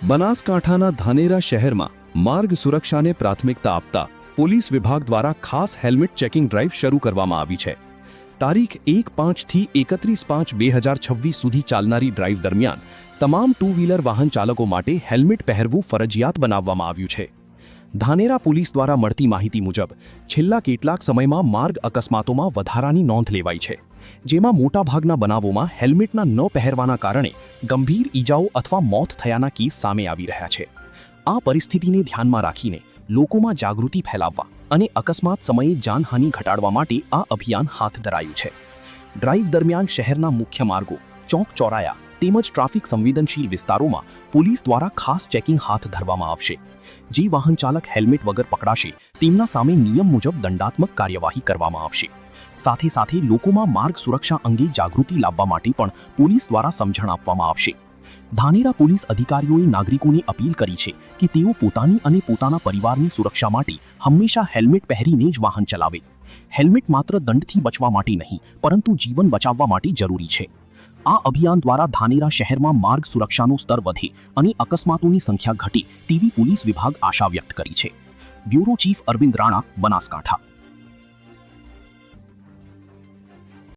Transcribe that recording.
બનાસકાંઠાના ધાનેરા શહેરમાં માર્ગ સુરક્ષાને પ્રાથમિકતા આપતા પોલીસ વિભાગ દ્વારા ખાસ હેલ્મેટ ચેકિંગ ડ્રાઇવ શરૂ કરવામાં આવી છે। તારીખ 1/5 થી 31/5/2026 સુધી ચાલનારી ડ્રાઇવ દરમિયાન તમામ ટુ વ્હીલર વાહન ચાલકો માટે હેલ્મેટ પહેરવું ફરજિયાત બનાવવામાં આવ્યું છે। ધાનેરા પોલીસ દ્વારા મળતી માહિતી મુજબ છેલ્લા કેટલાક સમયમાં માર્ગ અકસ્માતોમાં વધારાની નોંધ લેવાઈ છે, જેમાં મોટાભાગના બનાવોમાં હેલ્મેટના ન પહેરવાના કારણે ગંભીર ઈજાઓ અથવા મોત થયાના કેસ સામે આવી રહ્યા છે। આ પરિસ્થિતિને ધ્યાનમાં રાખીને લોકોમાં જાગૃતિ ફેલાવવા અને અકસ્માત સમયે જાનહાનિ ઘટાડવા માટે આ અભિયાન હાથ ધરાયું છે। ડ્રાઇવ દરમિયાન શહેરના મુખ્ય માર્ગો, ચોક ચોરાયા તેમજ ટ્રાફિક સંવેદનશીલ વિસ્તારોમાં પોલીસ દ્વારા ખાસ ચેકિંગ હાથ ધરવામાં આવશે। જે વાહન ચાલક હેલ્મેટ વગર પકડાશે તેમના સામે નિયમ મુજબ દંડાત્મક કાર્યવાહી કરવામાં આવશે। સાથે સાથે લોકોમાં માર્ગ સુરક્ષા અંગે જાગૃતિ લાવવા માટે પણ પોલીસ દ્વારા સમજણ આપવામાં આવશે। ધાનેરા પોલીસ અધિકારીઓએ નાગરિકોને અપીલ કરી છે કે તેઓ પોતાની અને પોતાના પરિવારની સુરક્ષા માટે હંમેશા હેલ્મેટ પહેરીને જ વાહન ચલાવે। હેલ્મેટ માત્ર દંડથી બચવા માટે નહીં, પરંતુ જીવન બચાવવા માટે જરૂરી છે। આ અભિયાન દ્વારા ધાનેરા શહેરમાં માર્ગ સુરક્ષાનું સ્તર વધે અને અકસ્માતોની સંખ્યા ઘટે તેવી પોલીસ વિભાગ આશા વ્યક્ત કરી છે। Bureau chief Arvind Rana, Banaskantha.